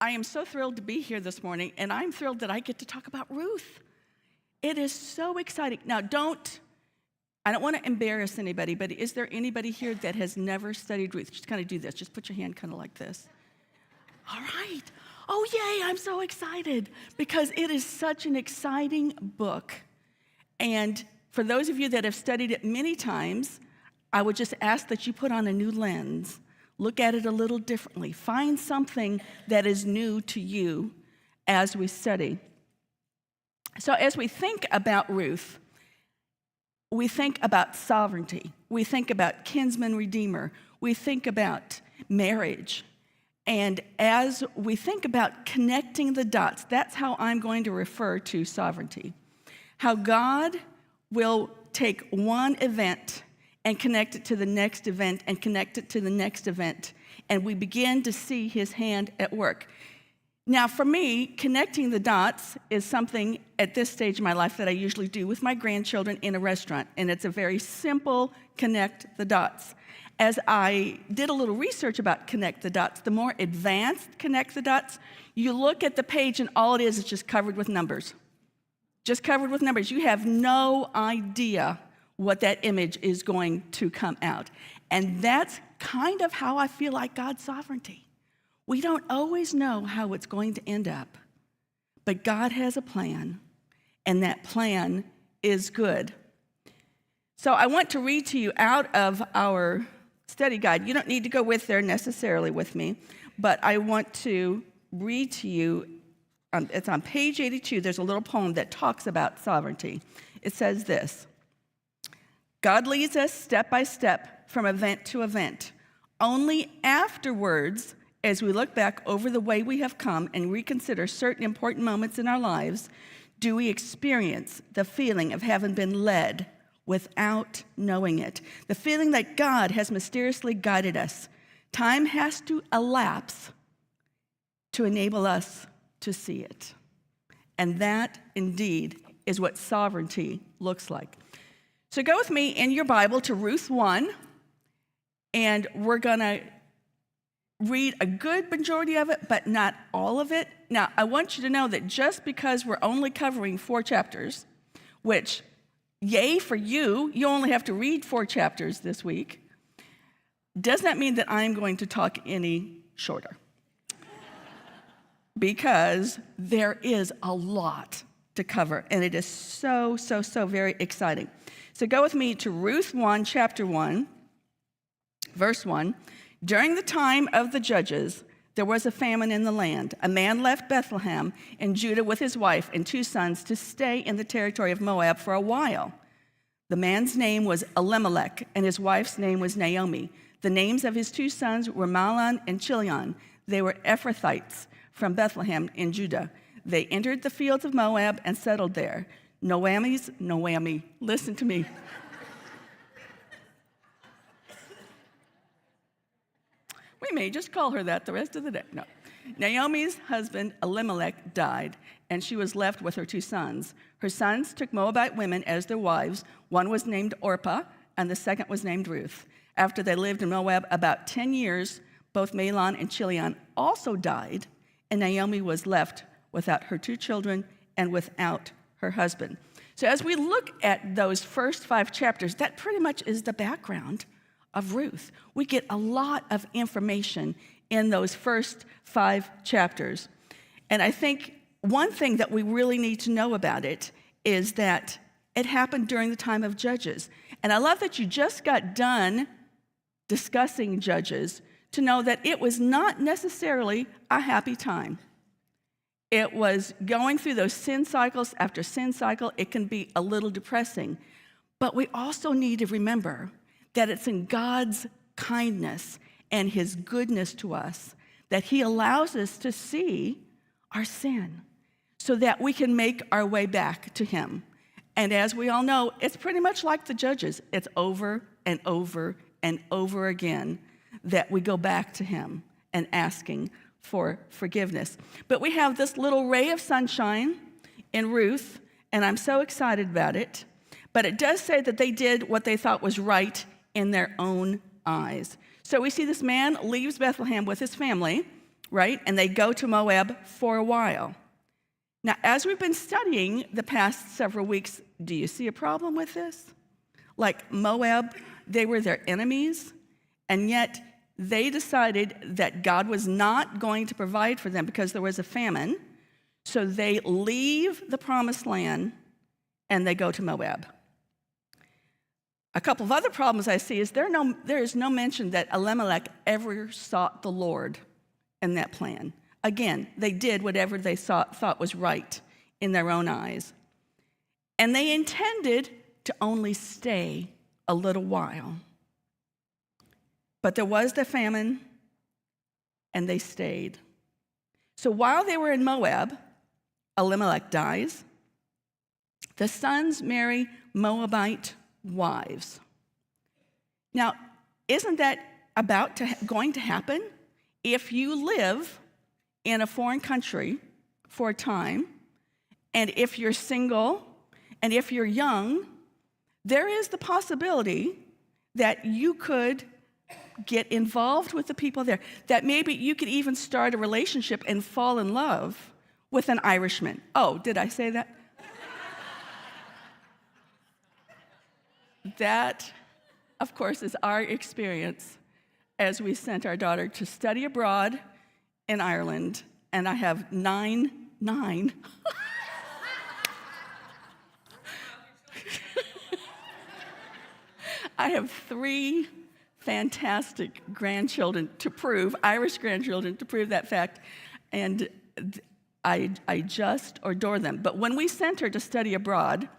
I am so thrilled to be here this morning, and I'm thrilled that I get to talk about Ruth. It is so exciting. Now, I don't want to embarrass anybody, but is there anybody here that has never studied Ruth? Just kind of do this. Just put your hand kind of like this. All right. Oh, yay, I'm so excited because it is such an exciting book. And for those of you that have studied it many times, I would just ask that you put on a new lens. Look at it a little differently. Find something that is new to you as we study. So as we think about Ruth, we think about sovereignty. We think about kinsman redeemer. We think about marriage. And as we think about connecting the dots, that's how I'm going to refer to sovereignty. How God will take one event and connect it to the next event, and connect it to the next event. And we begin to see his hand at work. Now, for me, connecting the dots is something at this stage of my life that I usually do with my grandchildren in a restaurant. And it's a very simple connect the dots. As I did a little research about connect the dots, the more advanced connect the dots, you look at the page and all it is just covered with numbers. Just covered with numbers. You have no idea what that image is going to come out. And that's kind of how I feel like God's sovereignty. We don't always know how it's going to end up, but God has a plan, and that plan is good. So I want to read to you out of our study guide. You don't need to go with there necessarily with me, but I want to read to you. It's on page 82. There's a little poem that talks about sovereignty. It says this: God leads us step by step from event to event. Only afterwards, as we look back over the way we have come and reconsider certain important moments in our lives, do we experience the feeling of having been led without knowing it. The feeling that God has mysteriously guided us. Time has to elapse to enable us to see it. And that, indeed, is what sovereignty looks like. So go with me in your Bible to Ruth 1, and we're going to read a good majority of it, but not all of it. Now, I want you to know that just because we're only covering 4 chapters, which, yay for you, you only have to read 4 chapters this week, does not mean that I'm going to talk any shorter. Because there is a lot to cover, and it is so very exciting. So go with me to Ruth 1, chapter 1, verse 1. During the time of the judges, there was a famine in the land. A man left Bethlehem in Judah with his wife and 2 sons to stay in the territory of Moab for a while. The man's name was Elimelech, and his wife's name was Naomi. The names of his 2 sons were Mahlon and Chilion. They were Ephrathites from Bethlehem in Judah. They entered the fields of Moab and settled there. Naomi, listen to me. We may just call her that the rest of the day. No. Naomi's husband, Elimelech, died, and she was left with her 2 sons. Her sons took Moabite women as their wives. One was named Orpah, and the second was named Ruth. After they lived in Moab about 10 years, both Mahlon and Chilion also died, and Naomi was left without her 2 children and without her husband. So as we look at those first 5 chapters, that pretty much is the background of Ruth. We get a lot of information in those first 5 chapters. And I think one thing that we really need to know about it is that it happened during the time of Judges. And I love that you just got done discussing Judges to know that it was not necessarily a happy time. It was going through those sin cycles after sin cycle. It can be a little depressing. But we also need to remember that it's in God's kindness and his goodness to us that he allows us to see our sin so that we can make our way back to him. And as we all know, it's pretty much like the Judges. It's over and over and over again that we go back to him and asking for forgiveness. But we have this little ray of sunshine in Ruth, and I'm so excited about it. But it does say that they did what they thought was right in their own eyes. So we see this man leaves Bethlehem with his family, right? And they go to Moab for a while. Now, as we've been studying the past several weeks, do you see a problem with this? Like Moab, they were their enemies, and yet they decided that God was not going to provide for them because there was a famine. So they leave the promised land and they go to Moab. A couple of other problems I see is there is no mention that Elimelech ever sought the Lord in that plan. Again, they did whatever they thought was right in their own eyes. And they intended to only stay a little while. But there was the famine, and they stayed. So while they were in Moab, Elimelech dies. The sons marry Moabite wives. Now, isn't that going to happen? If you live in a foreign country for a time, and if you're single, and if you're young, there is the possibility that you could get involved with the people there, that maybe you could even start a relationship and fall in love with an Irishman. Oh, did I say that? That, of course, is our experience as we sent our daughter to study abroad in Ireland, and I have nine. I have 3 fantastic grandchildren to prove, Irish grandchildren to prove that fact, and I just adore them. But when we sent her to study abroad,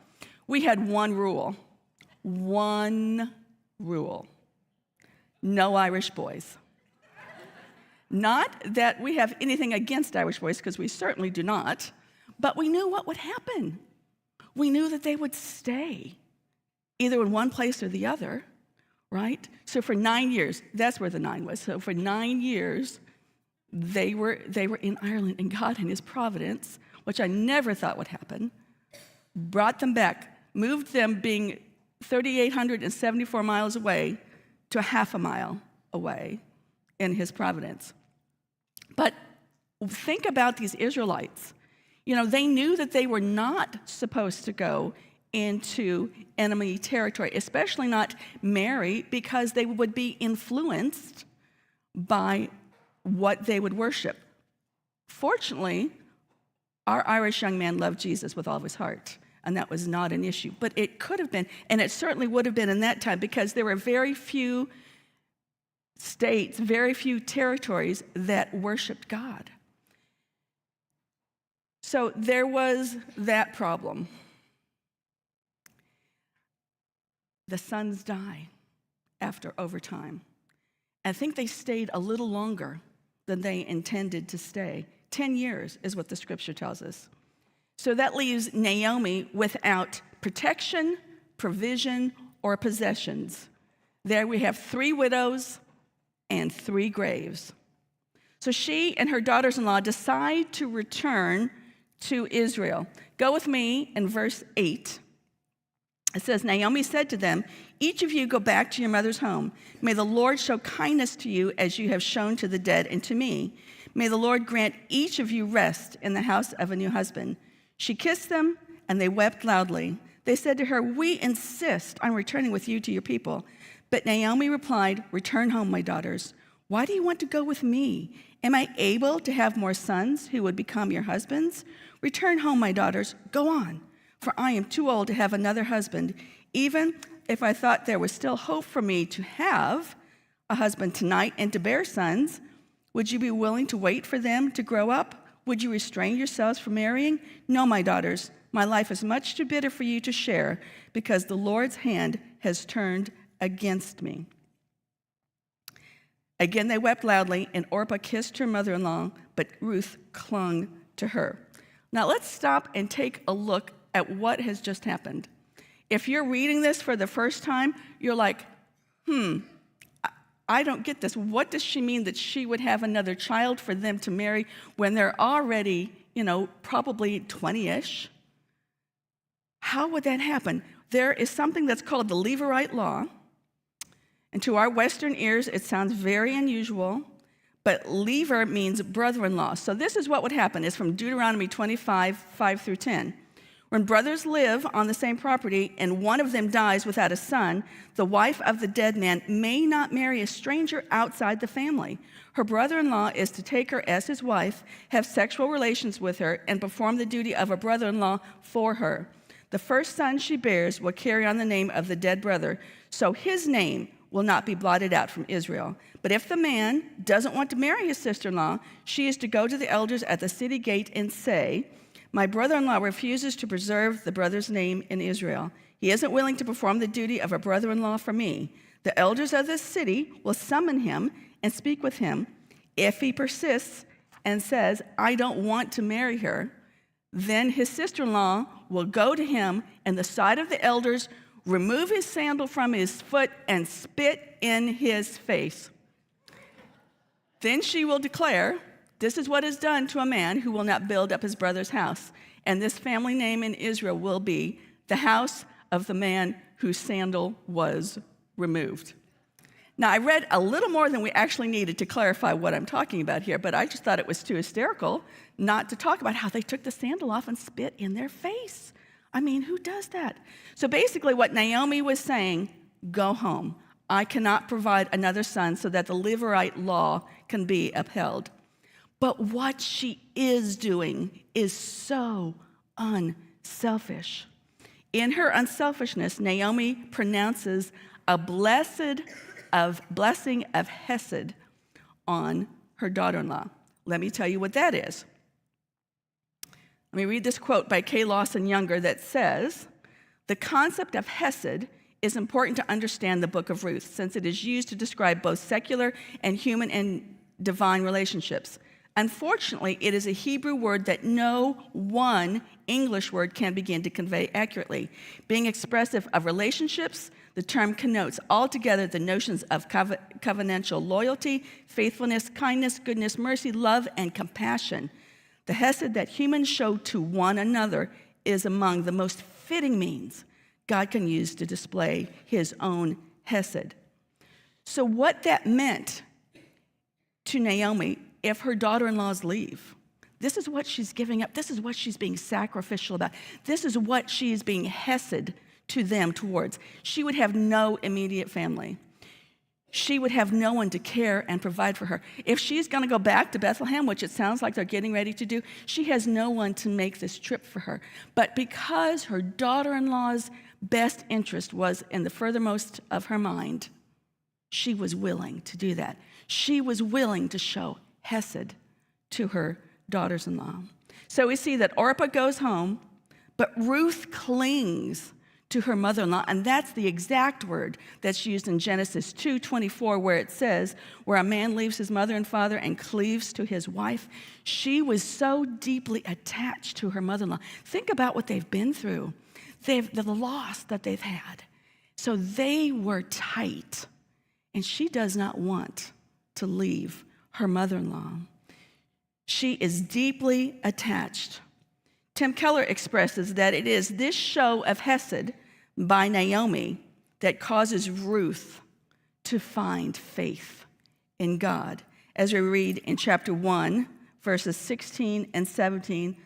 we had one rule. No Irish boys. Not that we have anything against Irish boys, because we certainly do not, but we knew what would happen. We knew that they would stay, either in one place or the other, right? So for 9 years, that's where the 9 was. So for 9 years, they were in Ireland, and God in his providence, which I never thought would happen, brought them back, moved them being 3,874 miles away to half a mile away in his providence. But think about these Israelites. You know, they knew that they were not supposed to go into enemy territory, especially not marry, because they would be influenced by what they would worship. Fortunately, our Irish young man loved Jesus with all of his heart, and that was not an issue. But it could have been, and it certainly would have been in that time, because there were very few states, very few territories that worshiped God. So there was that problem. The sons die over time. I think they stayed a little longer than they intended to stay. 10 years is what the scripture tells us. So that leaves Naomi without protection, provision, or possessions. There we have 3 widows and 3 graves. So she and her daughters-in-law decide to return to Israel. Go with me in verse 8. It says, Naomi said to them, each of you go back to your mother's home. May the Lord show kindness to you as you have shown to the dead and to me. May the Lord grant each of you rest in the house of a new husband. She kissed them, and they wept loudly. They said to her, we insist on returning with you to your people. But Naomi replied, return home, my daughters. Why do you want to go with me? Am I able to have more sons who would become your husbands? Return home, my daughters. Go on, for I am too old to have another husband. Even if I thought there was still hope for me to have a husband tonight and to bear sons, would you be willing to wait for them to grow up? Would you restrain yourselves from marrying? No, my daughters, my life is much too bitter for you to share, because the Lord's hand has turned against me. Again, they wept loudly, and Orpah kissed her mother-in-law, but Ruth clung to her. Now, let's stop and take a look at what has just happened. If you're reading this for the first time, you're like, I don't get this. What does she mean that she would have another child for them to marry when they're already, probably 20-ish? How would that happen? There is something that's called the Levirate law. And to our Western ears, it sounds very unusual. but lever means brother-in-law. So this is what would happen. It's from Deuteronomy 25, 5 through 10. When brothers live on the same property and one of them dies without a son, the wife of the dead man may not marry a stranger outside the family. Her brother-in-law is to take her as his wife, have sexual relations with her, and perform the duty of a brother-in-law for her. The first son she bears will carry on the name of the dead brother, so his name will not be blotted out from Israel. But if the man doesn't want to marry his sister-in-law, she is to go to the elders at the city gate and say, "My brother-in-law refuses to preserve the brother's name in Israel. He isn't willing to perform the duty of a brother-in-law for me." The elders of the city will summon him and speak with him. If he persists and says, "I don't want to marry her," then his sister-in-law will go to him in the sight of the elders, remove his sandal from his foot, and spit in his face. Then she will declare, "This is what is done to a man who will not build up his brother's house." And this family name in Israel will be the house of the man whose sandal was removed. Now, I read a little more than we actually needed to clarify what I'm talking about here, but I just thought it was too hysterical not to talk about how they took the sandal off and spit in their face. I mean, who does that? So basically what Naomi was saying, go home. I cannot provide another son so that the Levirate law can be upheld. But what she is doing is so unselfish. In her unselfishness, Naomi pronounces a blessing of Hesed on her daughter-in-law. Let me tell you what that is. Let me read this quote by K. Lawson Younger that says, "The concept of Hesed is important to understand the book of Ruth, since it is used to describe both secular and human and divine relationships. Unfortunately, it is a Hebrew word that no one English word can begin to convey accurately. Being expressive of relationships, the term connotes altogether the notions of covenantal loyalty, faithfulness, kindness, goodness, mercy, love, and compassion. The Hesed that humans show to one another is among the most fitting means God can use to display his own Hesed." So what that meant to Naomi, if her daughter-in-laws leave, this is what she's giving up. This is what she's being sacrificial about. This is what she is being Hesed to them towards. She would have no immediate family. She would have no one to care and provide for her. If she's going to go back to Bethlehem, which it sounds like they're getting ready to do, she has no one to make this trip for her. But because her daughter-in-law's best interest was in the furthermost of her mind, she was willing to do that. She was willing to show Hesed to her daughters-in-law. So we see that Orpah goes home, but Ruth clings to her mother-in-law, and that's the exact word that's used in Genesis 2:24, where it says, where a man leaves his mother and father and cleaves to his wife. She was so deeply attached to her mother-in-law. Think about what they've been through, the loss that they've had. So they were tight, and she does not want to leave her mother-in-law. She is deeply attached. Tim Keller expresses that it is this show of Hesed by Naomi that causes Ruth to find faith in God. As we read in chapter 1, verses 16 and 17,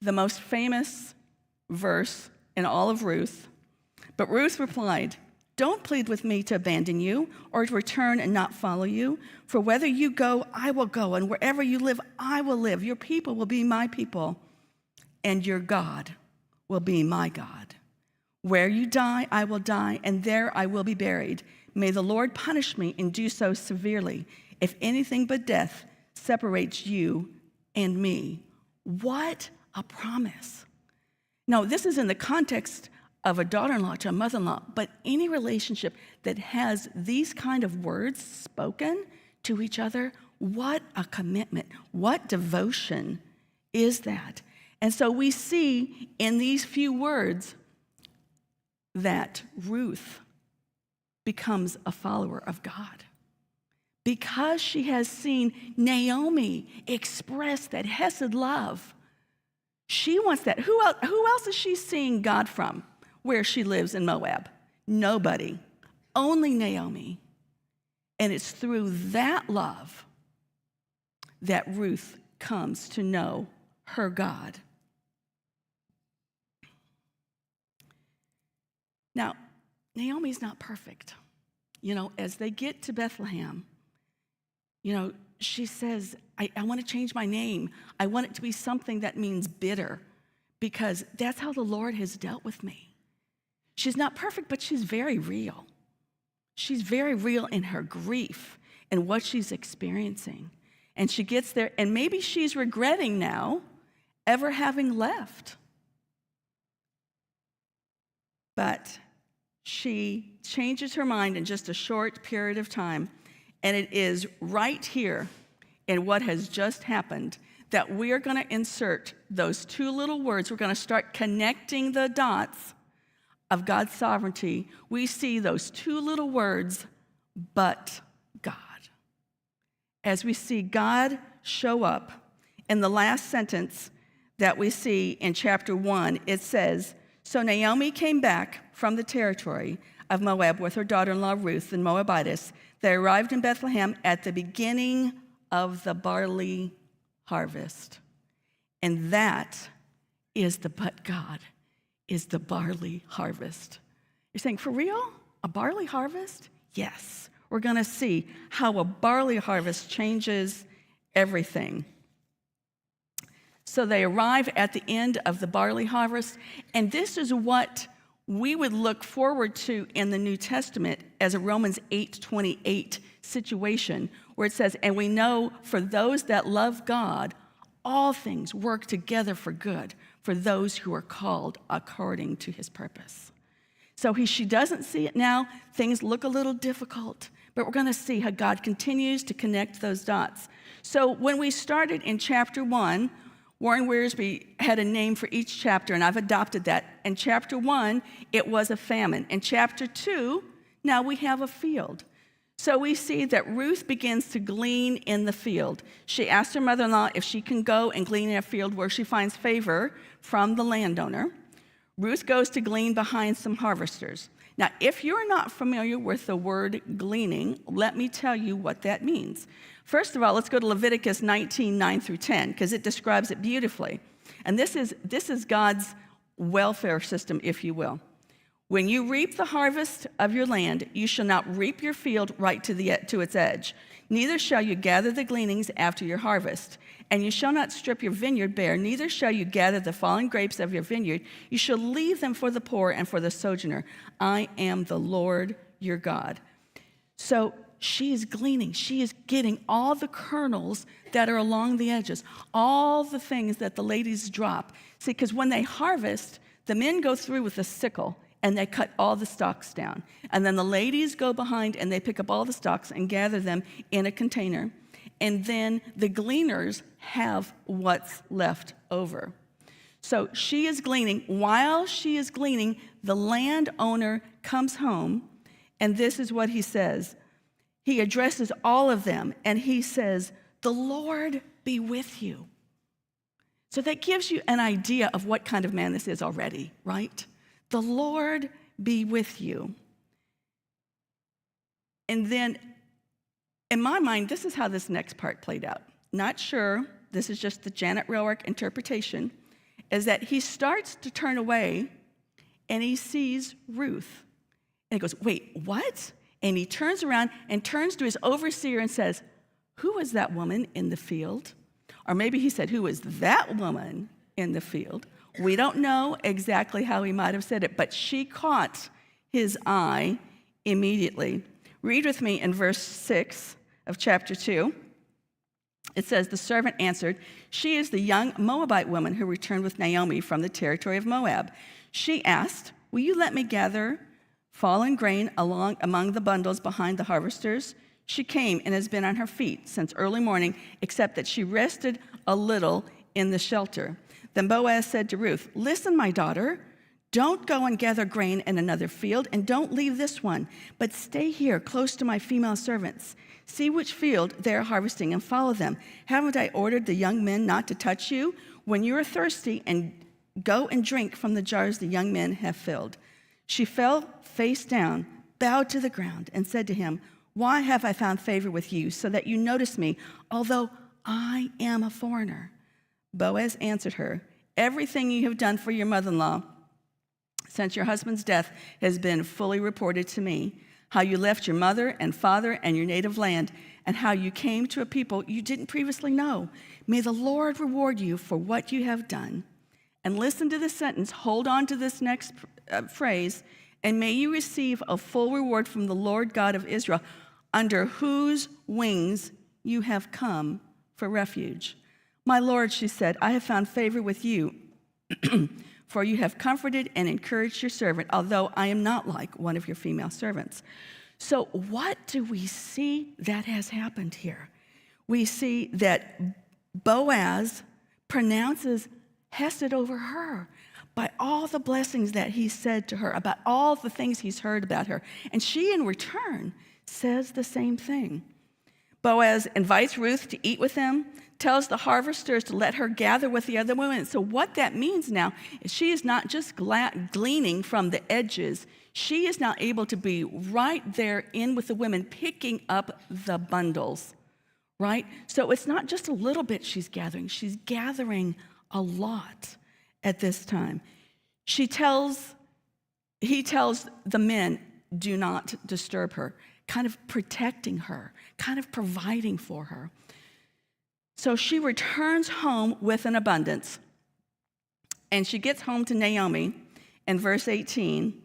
the most famous verse in all of Ruth. But Ruth replied, "Don't plead with me to abandon you or to return and not follow you. For whether you go, I will go, and wherever you live, I will live. Your people will be my people, and your God will be my God. Where you die, I will die, and there I will be buried. May the Lord punish me and do so severely, if anything but death separates you and me." What a promise. Now, this is in the context of a daughter-in-law to a mother-in-law, but any relationship that has these kind of words spoken to each other, what a commitment, what devotion is that? And so we see in these few words that Ruth becomes a follower of God. Because she has seen Naomi express that Hesed love, she wants that. Who else is she seeing God from where she lives in Moab? Nobody. Only Naomi. And it's through that love that Ruth comes to know her God. Now, Naomi's not perfect. As they get to Bethlehem, she says, I want to change my name. I want it to be something that means bitter, because that's how the Lord has dealt with me. She's not perfect, but she's very real. She's very real in her grief and what she's experiencing. And she gets there, and maybe she's regretting now ever having left. But she changes her mind in just a short period of time, and it is right here in what has just happened that we are going to insert those two little words. We're going to start connecting the dots of God's sovereignty. We see those two little words, but God. As we see God show up in the last sentence that we see in chapter 1, it says, "So Naomi came back from the territory of Moab with her daughter-in-law Ruth, the Moabitess. They arrived in Bethlehem at the beginning of the barley harvest." And that is the but God, is the barley harvest. You're saying, for real? A barley harvest? Yes. We're going to see how a barley harvest changes everything. So they arrive at the end of the barley harvest, and this is what we would look forward to in the New Testament as a Romans 8:28 situation, where it says, "And we know for those that love God, all things work together for good for those who are called according to his purpose." So she doesn't see it now. Things look a little difficult, but we're going to see how God continues to connect those dots. So when we started in chapter 1, Warren Wiersbe had a name for each chapter, and I've adopted that. In chapter 1, it was a famine. In chapter 2, now we have a field. So we see that Ruth begins to glean in the field. She asks her mother-in-law if she can go and glean in a field where she finds favor from the landowner. Ruth goes to glean behind some harvesters. Now, if you're not familiar with the word gleaning, let me tell you what that means. First of all, let's go to Leviticus 19, 9 through 10, because it describes it beautifully. And this is God's welfare system, if you will. "When you reap the harvest of your land, you shall not reap your field right to its edge. Neither shall you gather the gleanings after your harvest. And you shall not strip your vineyard bare, neither shall you gather the fallen grapes of your vineyard. You shall leave them for the poor and for the sojourner. I am the Lord your God." So she is gleaning. She is getting all the kernels that are along the edges, all the things that the ladies drop. See, because when they harvest, the men go through with a sickle and they cut all the stalks down. And then the ladies go behind and they pick up all the stalks and gather them in a container. And then the gleaners have what's left over. So she is gleaning. While she is gleaning, the landowner comes home, and this is what he says. He addresses all of them, and he says, "The Lord be with you." So that gives you an idea of what kind of man this is already, right? The Lord be with you. And then, in my mind, this is how this next part played out. Not sure, this is just the Janet Roark interpretation, is that he starts to turn away, and he sees Ruth. And he goes, "Wait, what?" And he turns around and turns to his overseer and says, "Who is that woman in the field?" Or maybe he said, "Who is that woman in the field?" We don't know exactly how he might have said it, but she caught his eye immediately. Read with me in verse 6 of chapter 2. It says, "The servant answered, 'She is the young Moabite woman who returned with Naomi from the territory of Moab.' She asked, 'Will you let me gather fallen grain among the bundles behind the harvesters?' She came and has been on her feet since early morning, except that she rested a little in the shelter." Then Boaz said to Ruth, "Listen, my daughter, don't go and gather grain in another field, and don't leave this one, but stay here close to my female servants. See which field they are harvesting and follow them. Haven't I ordered the young men not to touch you? When you are thirsty, and go and drink from the jars the young men have filled." She fell face down, bowed to the ground, and said to him, "Why have I found favor with you, so that you notice me, although I am a foreigner. Boaz answered her, everything you have done for your mother-in-law since your husband's death has been fully reported to me, how you left your mother and father and your native land, and how you came to a people you didn't previously know. May the Lord reward you for what you have done. And listen to this sentence, hold on to this next phrase, and may you receive a full reward from the Lord God of Israel, under whose wings you have come for refuge. My Lord, she said, I have found favor with you, for you have comforted and encouraged your servant, although I am not like one of your female servants. So what do we see that has happened here? We see that Boaz pronounces hesed over her by all the blessings that he said to her, about all the things he's heard about her. And she, in return, says the same thing. Boaz invites Ruth to eat with them, tells the harvesters to let her gather with the other women. So what that means now is she is not just gleaning from the edges. She is now able to be right there in with the women, picking up the bundles, right? So it's not just a little bit she's gathering a lot at this time. He tells the men, do not disturb her, kind of protecting her, kind of providing for her. So she returns home with an abundance. And she gets home to Naomi in verse 18.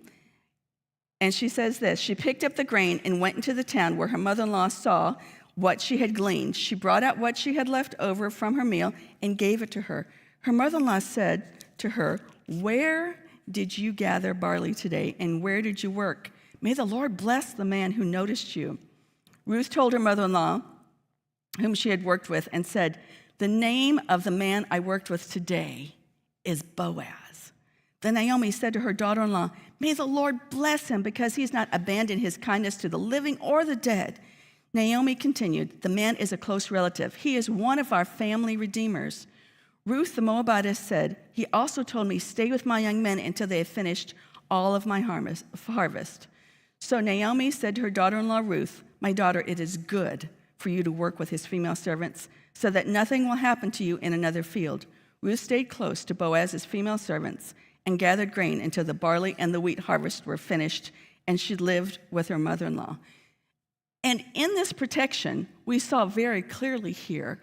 And she says this, she picked up the grain and went into the town where her mother-in-law saw what she had gleaned. She brought out what she had left over from her meal and gave it to her. Her mother-in-law said to her, where did you gather barley today, and where did you work? May the Lord bless the man who noticed you. Ruth told her mother-in-law, whom she had worked with, and said, the name of the man I worked with today is Boaz. Then Naomi said to her daughter-in-law, may the Lord bless him, because he's not abandoned his kindness to the living or the dead. Naomi continued, the man is a close relative. He is one of our family redeemers. Ruth the Moabitess said, he also told me, stay with my young men until they have finished all of my harvest. So Naomi said to her daughter-in-law Ruth, my daughter, it is good for you to work with his female servants, so that nothing will happen to you in another field. Ruth stayed close to Boaz's female servants and gathered grain until the barley and the wheat harvest were finished, and she lived with her mother-in-law. And in this protection, we saw very clearly here,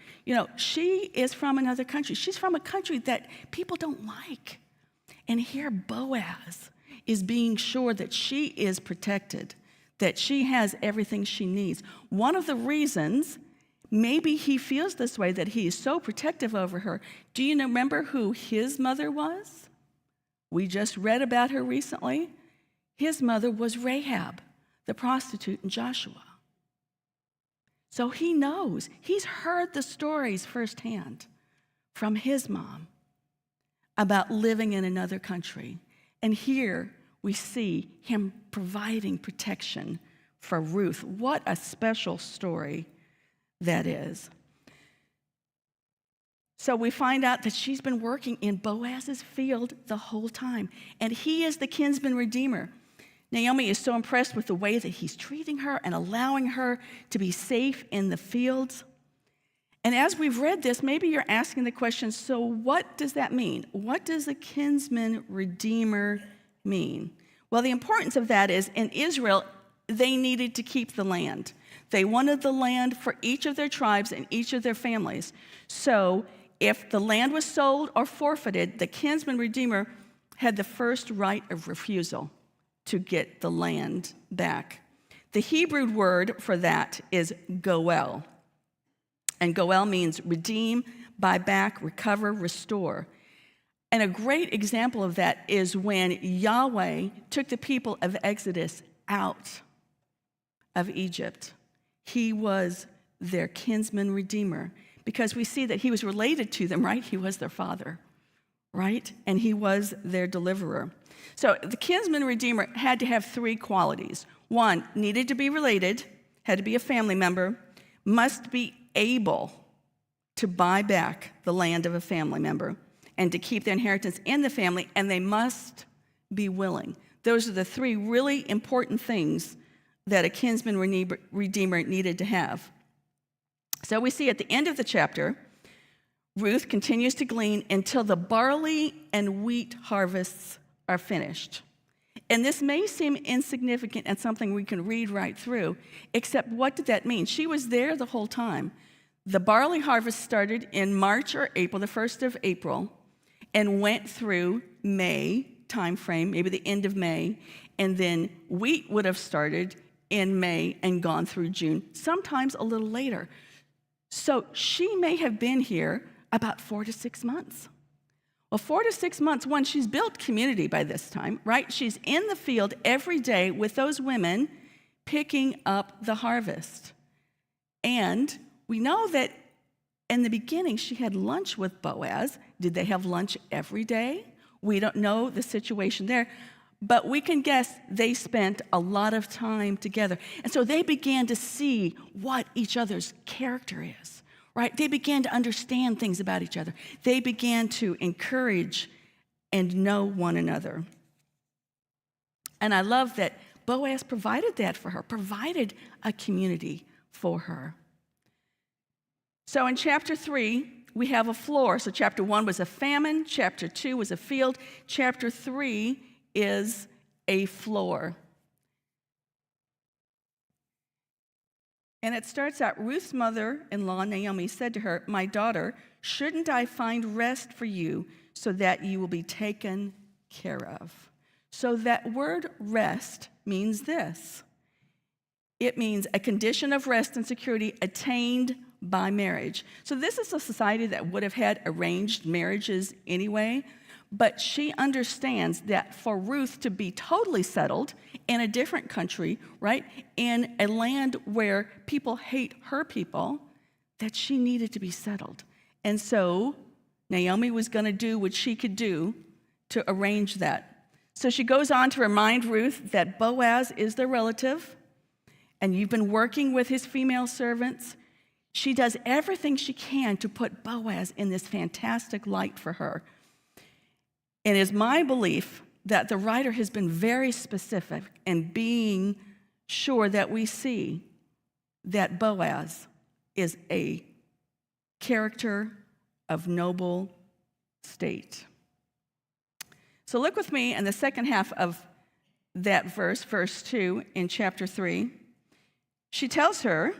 she is from another country. She's from a country that people don't like. And here Boaz is being sure that she is protected, that she has everything she needs. One of the reasons maybe he feels this way, that he is so protective over her, do you remember who his mother was? We just read about her recently. His mother was Rahab, the prostitute in Joshua. So he knows, he's heard the stories firsthand from his mom about living in another country. And here we see him providing protection for Ruth. What a special story that is. So we find out that she's been working in Boaz's field the whole time, and he is the kinsman redeemer. Naomi is so impressed with the way that he's treating her and allowing her to be safe in the fields. And as we've read this, maybe you're asking the question, so what does that mean? What does a kinsman redeemer mean? Well, the importance of that is in Israel, they needed to keep the land. They wanted the land for each of their tribes and each of their families. So if the land was sold or forfeited, the kinsman redeemer had the first right of refusal to get the land back. The Hebrew word for that is goel. And goel means redeem, buy back, recover, restore. And a great example of that is when Yahweh took the people of Exodus out of Egypt. He was their kinsman redeemer, because we see that he was related to them, right? He was their father, right? And he was their deliverer. So the kinsman redeemer had to have three qualities. One, needed to be related, had to be a family member, must be able to buy back the land of a family member and to keep their inheritance in the family, and they must be willing. Those are the three really important things that a kinsman redeemer needed to have. So we see at the end of the chapter, Ruth continues to glean until the barley and wheat harvests are finished. And this may seem insignificant and something we can read right through, except what did that mean? She was there the whole time. The barley harvest started in March or April, the 1st of April, and went through May time frame, maybe the end of May, and then wheat would have started in May and gone through June, sometimes a little later. So she may have been here about 4 to 6 months. Well, 4 to 6 months, one, she's built community by this time, right? She's in the field every day with those women picking up the harvest. And we know that in the beginning, she had lunch with Boaz. Did they have lunch every day? We don't know the situation there, but we can guess they spent a lot of time together. And so they began to see what each other's character is, right? They began to understand things about each other. They began to encourage and know one another. And I love that Boaz provided that for her, provided a community for her. So in chapter 3, we have a floor. So chapter 1 was a famine. Chapter 2 was a field. Chapter 3 is a floor. And it starts out, Ruth's mother-in-law, Naomi, said to her, "My daughter, shouldn't I find rest for you so that you will be taken care of?" So that word rest means this. It means a condition of rest and security attained by marriage. So this is a society that would have had arranged marriages anyway, but she understands that for Ruth to be totally settled in a different country, right, in a land where people hate her people, that she needed to be settled. And so Naomi was going to do what she could do to arrange that. So she goes on to remind Ruth that Boaz is their relative, and you've been working with his female servants. She does everything she can to put Boaz in this fantastic light for her. It is my belief that the writer has been very specific in being sure that we see that Boaz is a character of noble state. So look with me in the second half of that verse, verse 2 in chapter 3. She tells her,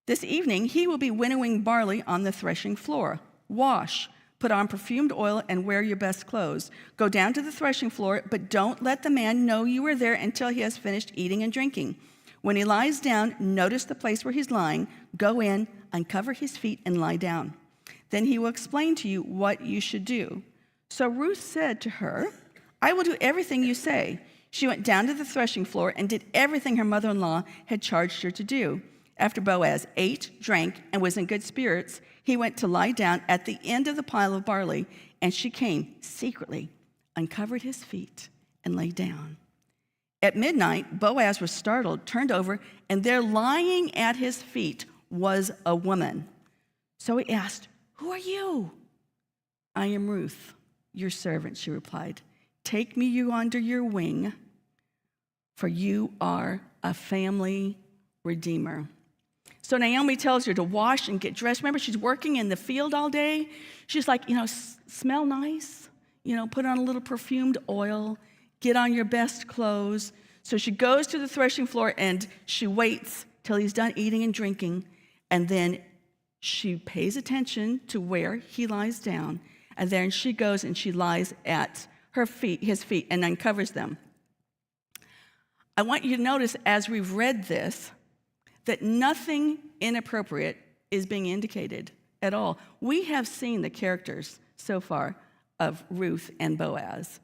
"This evening he will be winnowing barley on the threshing floor. Wash, put on perfumed oil, and wear your best clothes. Go down to the threshing floor, but don't let the man know you are there until he has finished eating and drinking. When he lies down, notice the place where he's lying. Go in, uncover his feet, and lie down. Then he will explain to you what you should do." So Ruth said to her, "I will do everything you say." She went down to the threshing floor and did everything her mother-in-law had charged her to do. After Boaz ate, drank, and was in good spirits, he went to lie down at the end of the pile of barley, and she came secretly, uncovered his feet, and lay down. At midnight, Boaz was startled, turned over, and there lying at his feet was a woman. So he asked, "Who are you?" "I am Ruth, your servant," she replied. "Take me you under your wing, for you are a family redeemer." So Naomi tells her to wash and get dressed. Remember, she's working in the field all day. She's like, smell nice, put on a little perfumed oil, get on your best clothes. So she goes to the threshing floor and she waits till he's done eating and drinking. And then she pays attention to where he lies down. And then she goes and she lies at his feet, and uncovers them. I want you to notice as we've read this, that nothing inappropriate is being indicated at all. We have seen the characters so far of Ruth and Boaz.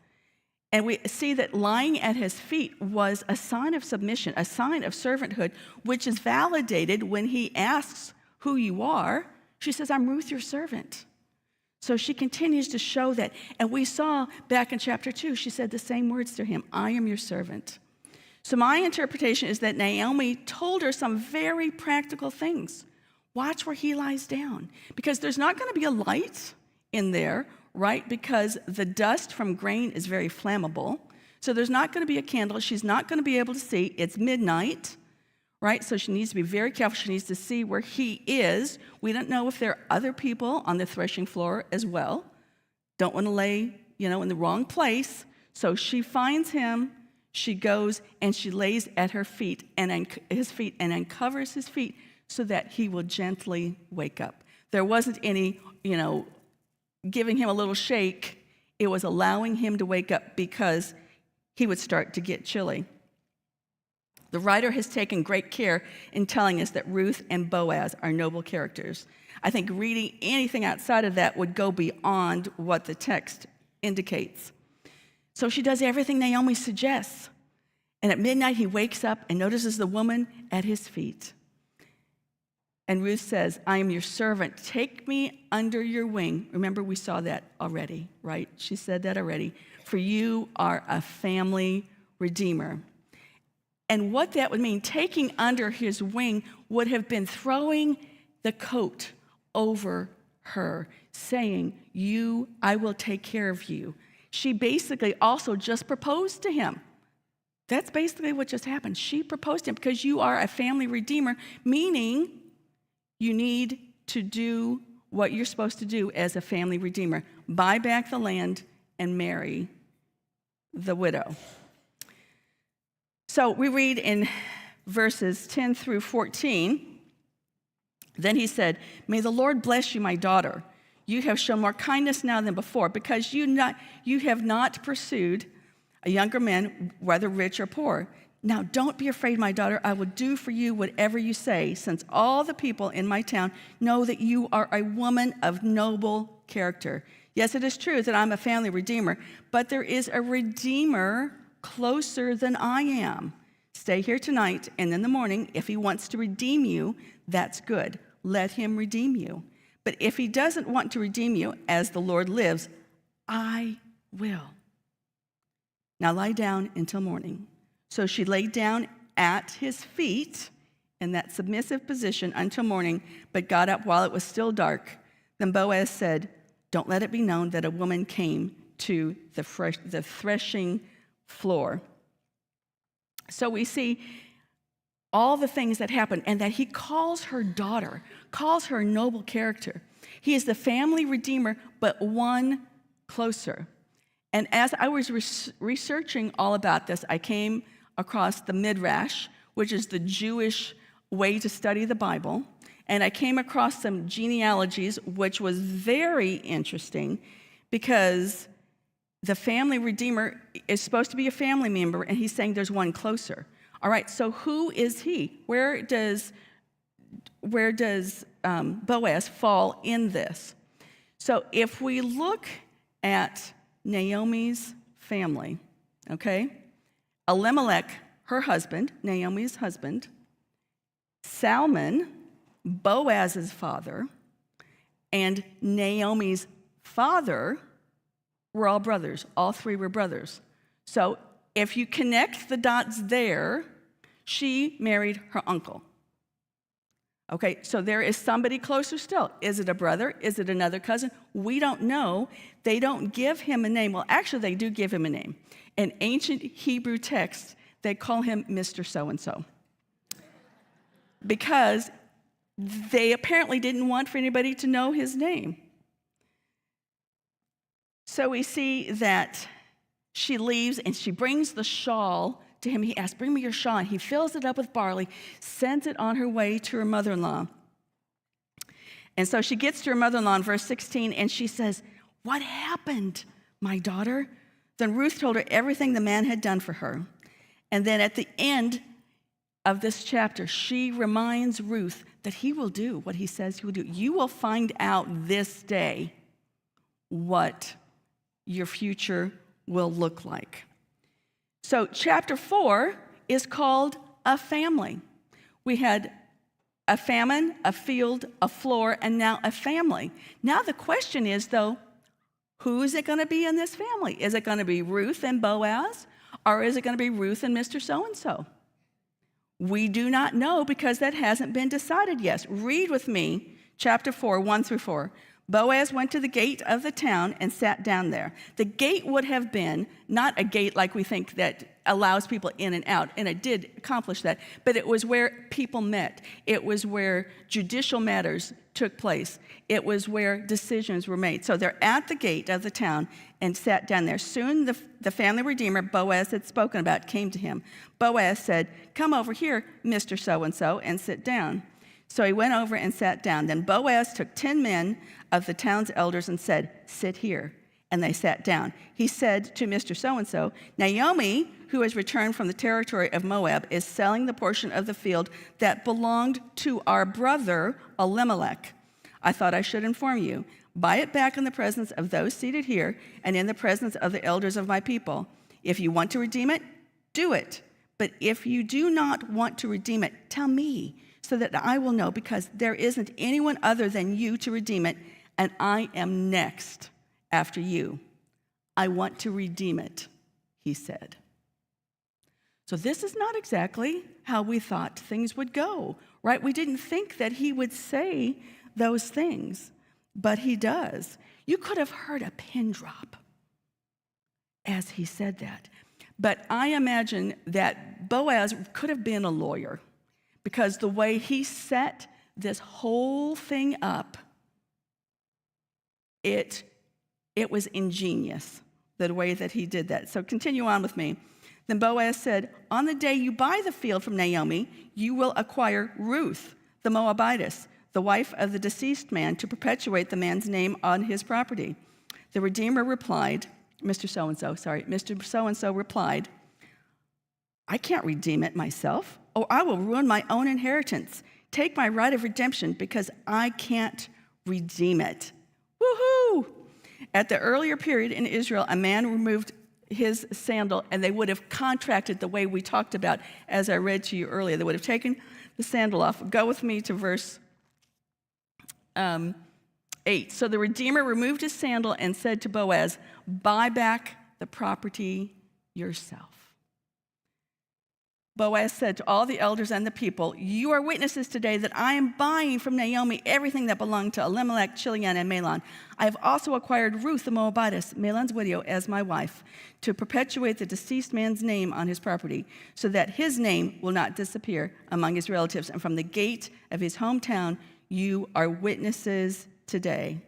And we see that lying at his feet was a sign of submission, a sign of servanthood, which is validated when he asks who you are. She says, "I'm Ruth, your servant." So she continues to show that. And we saw back in chapter 2, she said the same words to him, "I am your servant." So my interpretation is that Naomi told her some very practical things. Watch where he lies down, because there's not going to be a light in there, right? Because the dust from grain is very flammable. So there's not going to be a candle. She's not going to be able to see. It's midnight, right? So she needs to be very careful. She needs to see where he is. We don't know if there are other people on the threshing floor as well. Don't want to lay, in the wrong place. So she finds him. She goes and she lays at his feet and uncovers his feet so that he will gently wake up. There wasn't any, giving him a little shake. It was allowing him to wake up because he would start to get chilly. The writer has taken great care in telling us that Ruth and Boaz are noble characters. I think reading anything outside of that would go beyond what the text indicates. So she does everything Naomi suggests. And at midnight, he wakes up and notices the woman at his feet. And Ruth says, I am your servant. Take me under your wing. Remember, we saw that already, right? She said that already. For you are a family redeemer. And what that would mean, taking under his wing, would have been throwing the coat over her, saying, I will take care of you. She basically also just proposed to him. That's basically what just happened. She proposed to him because you are a family redeemer, meaning you need to do what you're supposed to do as a family redeemer. Buy back the land and marry the widow. So we read in verses 10 through 14, then he said, May the Lord bless you, my daughter. You have shown more kindness now than before, because you have not pursued a younger man, whether rich or poor. Now don't be afraid, my daughter. I will do for you whatever you say, since all the people in my town know that you are a woman of noble character. Yes, it is true that I'm a family redeemer, but there is a redeemer closer than I am. Stay here tonight, and in the morning, if he wants to redeem you, that's good. Let him redeem you. But if he doesn't want to redeem you, as the Lord lives, I will. Now lie down until morning. So she laid down at his feet in that submissive position until morning, but got up while it was still dark. Then Boaz said, Don't let it be known that a woman came to the threshing floor. So we see all the things that happen, and that he calls her daughter, calls her noble character. He is the family redeemer, but one closer. And as I was researching all about this, I came across the Midrash, which is the Jewish way to study the Bible. And I came across some genealogies, which was very interesting because the family redeemer is supposed to be a family member, and he's saying there's one closer. All right, so who is he? Where does Boaz fall in this? So if we look at Naomi's family, okay, Elimelech, her husband, Naomi's husband, Salmon, Boaz's father, and Naomi's father were all brothers. All three were brothers. So if you connect the dots there, she married her uncle. Okay, so there is somebody closer still. Is it a brother? Is it another cousin? We don't know. They don't give him a name. Well, actually, they do give him a name. In ancient Hebrew texts, they call him Mr. So-and-so. Because they apparently didn't want for anybody to know his name. So we see that she leaves and she brings the shawl to him. He asks, Bring me your shawl. And he fills it up with barley, sends it on her way to her mother-in-law. And so she gets to her mother-in-law in verse 16, and she says, What happened, my daughter? Then Ruth told her everything the man had done for her. And then at the end of this chapter, she reminds Ruth that he will do what he says he will do. You will find out this day what your future will look like. So chapter 4 is called a family. We had a famine, a field, a floor, and now a family. Now the question is, though, who is it going to be in this family? Is it going to be Ruth and Boaz, or is it going to be Ruth and Mr. So-and-so? We do not know because that hasn't been decided yet. Read with me chapter 4, 1 through 4. Boaz went to the gate of the town and sat down there. The gate would have been not a gate like we think that allows people in and out, and it did accomplish that, but it was where people met. It was where judicial matters took place. It was where decisions were made. So they're at the gate of the town and sat down there. Soon the family redeemer Boaz had spoken about came to him. Boaz said, "Come over here, Mr. So-and-so, and sit down." So he went over and sat down. Then Boaz took 10 men of the town's elders and said, "Sit here." And they sat down. He said to Mr. So-and-so, "Naomi, who has returned from the territory of Moab, is selling the portion of the field that belonged to our brother Elimelech. I thought I should inform you. Buy it back in the presence of those seated here and in the presence of the elders of my people. If you want to redeem it, do it. But if you do not want to redeem it, tell me, so that I will know, because there isn't anyone other than you to redeem it, and I am next after you. I want to redeem it," he said. So this is not exactly how we thought things would go, right? We didn't think that he would say those things, but he does. You could have heard a pin drop as he said that. But I imagine that Boaz could have been a lawyer, because the way he set this whole thing up, it was ingenious, the way that he did that. So continue on with me. Then Boaz said, "On the day you buy the field from Naomi, you will acquire Ruth, the Moabitess, the wife of the deceased man, to perpetuate the man's name on his property." The Redeemer replied, Mr. So-and-so replied, "I can't redeem it myself, or I will ruin my own inheritance. Take my right of redemption, because I can't redeem it." Woohoo! At the earlier period in Israel, a man removed his sandal, and they would have contracted the way we talked about as I read to you earlier. They would have taken the sandal off. Go with me to verse 8. So the Redeemer removed his sandal and said to Boaz, "Buy back the property yourself." Boaz said to all the elders and the people, "You are witnesses today that I am buying from Naomi everything that belonged to Elimelech, Chilion, and Mahlon. I have also acquired Ruth the Moabitess, Mahlon's widow, as my wife, to perpetuate the deceased man's name on his property, so that his name will not disappear among his relatives. And from the gate of his hometown, you are witnesses today."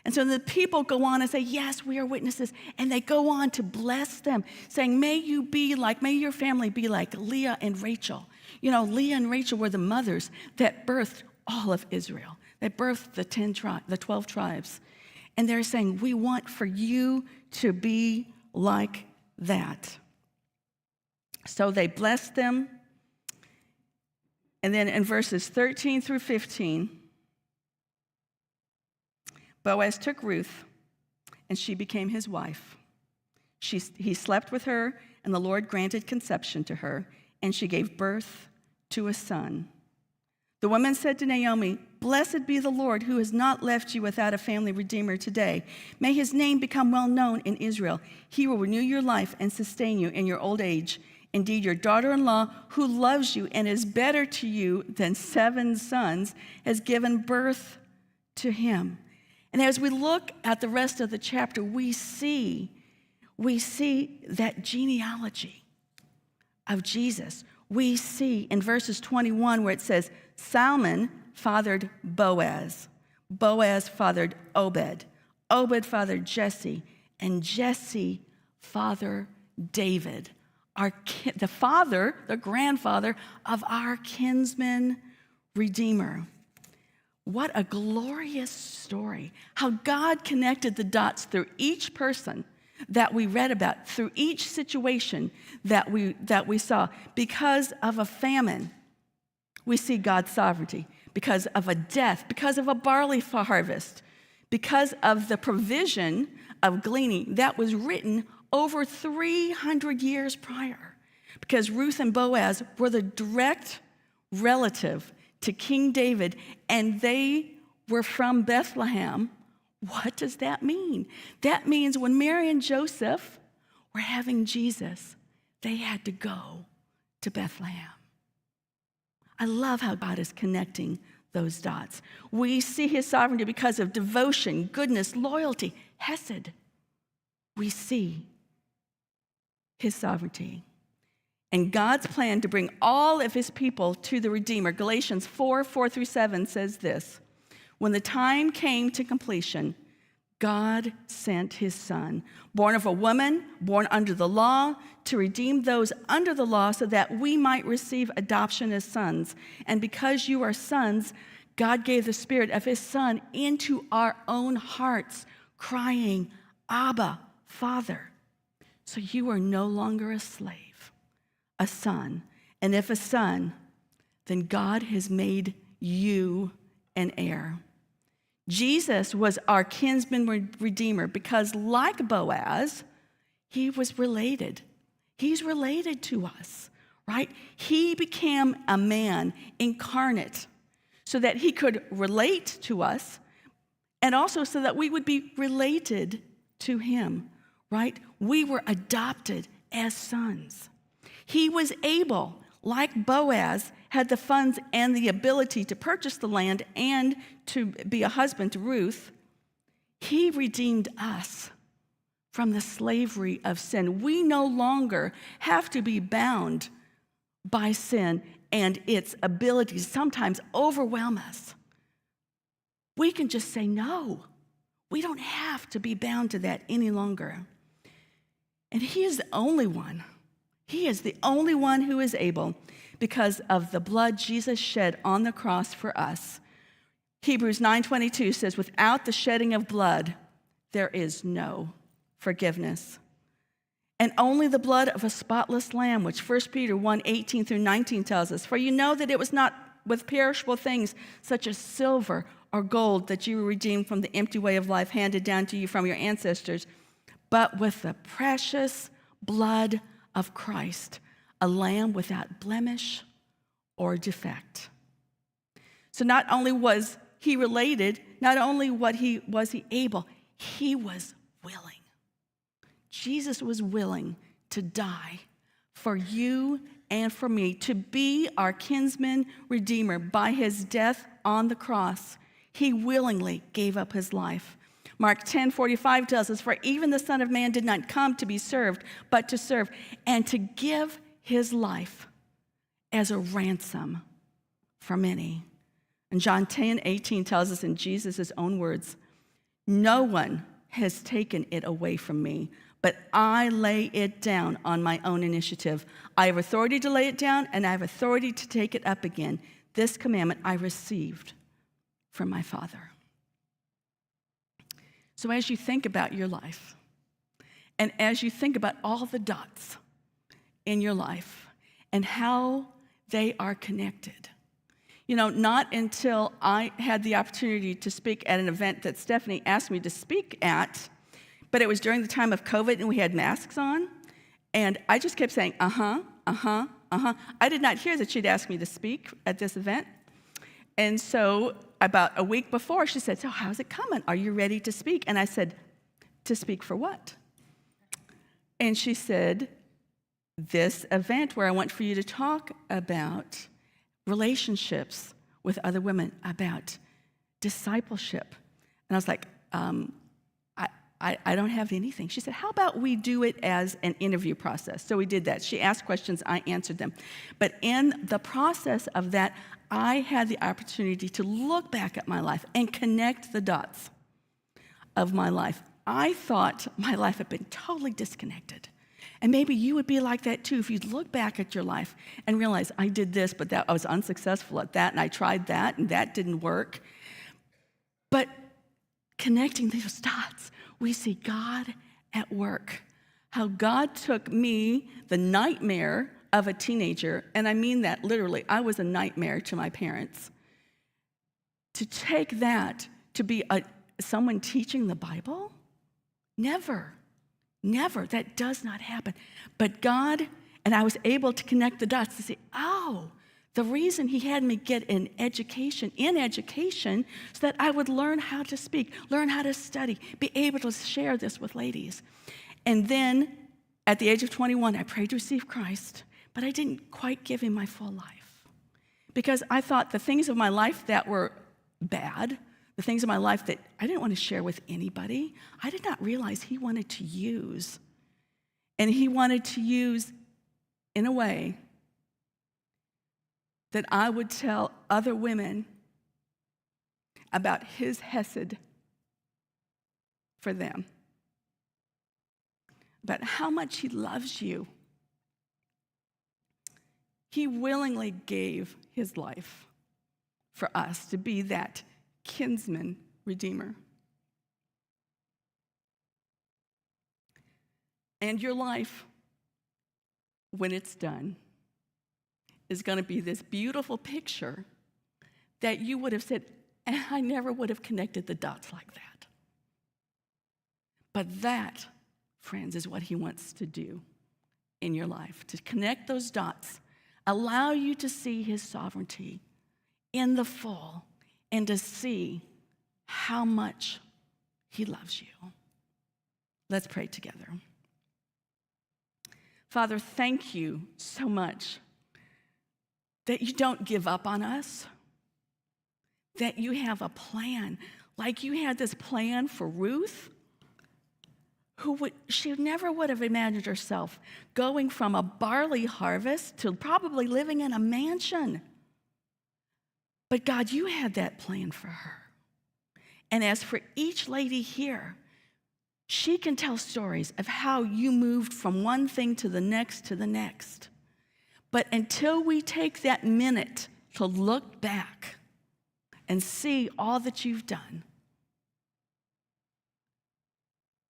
And so the people go on and say, "Yes, we are witnesses." And they go on to bless them, saying, may your family be like Leah and Rachel. You know, Leah and Rachel were the mothers that birthed all of Israel. They birthed the 12 tribes. And they're saying, we want for you to be like that. So they blessed them. And then in verses 13 through 15, Boaz took Ruth, and she became his wife. He slept with her, and the Lord granted conception to her, and she gave birth to a son. The woman said to Naomi, "Blessed be the Lord, who has not left you without a family redeemer today. May his name become well known in Israel. He will renew your life and sustain you in your old age. Indeed, your daughter-in-law, who loves you and is better to you than 7 sons, has given birth to him." And as we look at the rest of the chapter, we see that genealogy of Jesus. We see in verses 21 where it says, Salmon fathered Boaz. Boaz fathered Obed. Obed fathered Jesse. And Jesse fathered David, the grandfather of our kinsman redeemer. What a glorious story. How God connected the dots through each person that we read about, through each situation that we saw. Because of a famine, we see God's sovereignty. Because of a death, because of a barley harvest, because of the provision of gleaning that was written over 300 years prior. Because Ruth and Boaz were the direct relative to King David, and they were from Bethlehem. What does that mean? That means when Mary and Joseph were having Jesus, they had to go to Bethlehem. I love how God is connecting those dots. We see his sovereignty because of devotion, goodness, loyalty, hesed. We see his sovereignty. And God's plan to bring all of his people to the Redeemer. Galatians 4:4-7 says this: when the time came to completion, God sent his son, born of a woman, born under the law, to redeem those under the law so that we might receive adoption as sons. And because you are sons, God gave the Spirit of his Son into our own hearts, crying, Abba, Father. So you are no longer a slave, a son. And if a son, then God has made you an heir. Jesus was our kinsman redeemer because, like Boaz, he was related. He's related to us, right? He became a man incarnate so that he could relate to us and also so that we would be related to him, right? We were adopted as sons. He was able, like Boaz, had the funds and the ability to purchase the land and to be a husband to Ruth. He redeemed us from the slavery of sin. We no longer have to be bound by sin and its ability to sometimes overwhelm us. We can just say no. We don't have to be bound to that any longer. And he is the only one. He is the only one who is able, because of the blood Jesus shed on the cross for us. Hebrews 9:22 says, without the shedding of blood, there is no forgiveness. And only the blood of a spotless lamb, which 1 Peter 1:18-19 tells us, for you know that it was not with perishable things such as silver or gold that you were redeemed from the empty way of life handed down to you from your ancestors, but with the precious blood of Christ, a lamb without blemish or defect. So not only was he related, not only was he able, he was willing. Jesus was willing to die for you and for me, to be our kinsman redeemer. By his death on the cross, he willingly gave up his life. Mark 10:45 tells us, for even the Son of Man did not come to be served, but to serve, and to give his life as a ransom for many. And John 10:18 tells us in Jesus' own words, no one has taken it away from me, but I lay it down on my own initiative. I have authority to lay it down, and I have authority to take it up again. This commandment I received from my Father. So as you think about your life, and as you think about all the dots in your life and how they are connected, you know, not until I had the opportunity to speak at an event that Stephanie asked me to speak at, but it was during the time of COVID and we had masks on, and I just kept saying, I did not hear that she'd asked me to speak at this event. And so about a week before, she said, so how's it coming? Are you ready to speak? And I said, to speak for what? And she said, this event where I want for you to talk about relationships with other women, about discipleship. And I was like, I don't have anything. She said, how about we do it as an interview process? So we did that. She asked questions, I answered them. But in the process of that, I had the opportunity to look back at my life and connect the dots of my life. I thought my life had been totally disconnected. And maybe you would be like that too if you'd look back at your life and realize, I did this, but I was unsuccessful at that, and I tried that, and that didn't work. But connecting these dots, we see God at work. How God took me, the nightmare of a teenager, and I mean that literally, I was a nightmare to my parents, to take that to be someone teaching the Bible? Never. That does not happen. But God, and I was able to connect the dots to say, oh, the reason he had me get an education, so that I would learn how to speak, learn how to study, be able to share this with ladies. And then at the age of 21, I prayed to receive Christ, but I didn't quite give him my full life because I thought the things of my life that were bad, the things of my life that I didn't want to share with anybody, I did not realize he wanted to use. And he wanted to use in a way that I would tell other women about his hesed for them, about how much he loves you. He willingly gave his life for us to be that kinsman redeemer. And your life, when it's done, is going to be this beautiful picture that you would have said, I never would have connected the dots like that. But that, friends, is what he wants to do in your life, to connect those dots, allow you to see his sovereignty in the full, and to see how much he loves you. Let's pray together. Father, thank you so much that you don't give up on us, that you have a plan, like you had this plan for Ruth, she never would have imagined herself going from a barley harvest to probably living in a mansion. But God, you had that plan for her. And as for each lady here, she can tell stories of how you moved from one thing to the next to the next. But until we take that minute to look back and see all that you've done,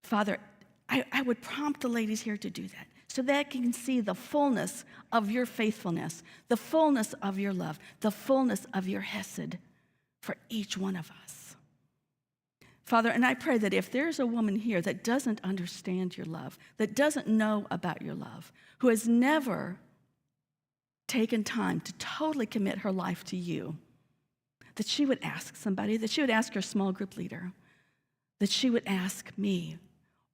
Father, I would prompt the ladies here to do that so they can see the fullness of your faithfulness, the fullness of your love, the fullness of your hesed for each one of us. Father, and I pray that if there's a woman here that doesn't understand your love, that doesn't know about your love, who has never taken time to totally commit her life to you, that she would ask somebody, that she would ask her small group leader, that she would ask me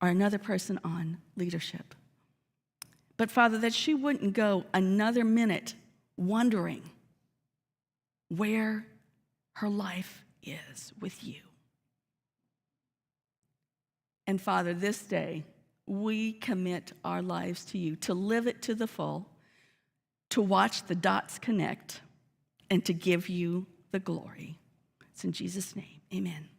or another person on leadership. But Father, that she wouldn't go another minute wondering where her life is with you. And Father, this day, we commit our lives to you, to live it to the full, to watch the dots connect, and to give you the glory. It's in Jesus' name, amen.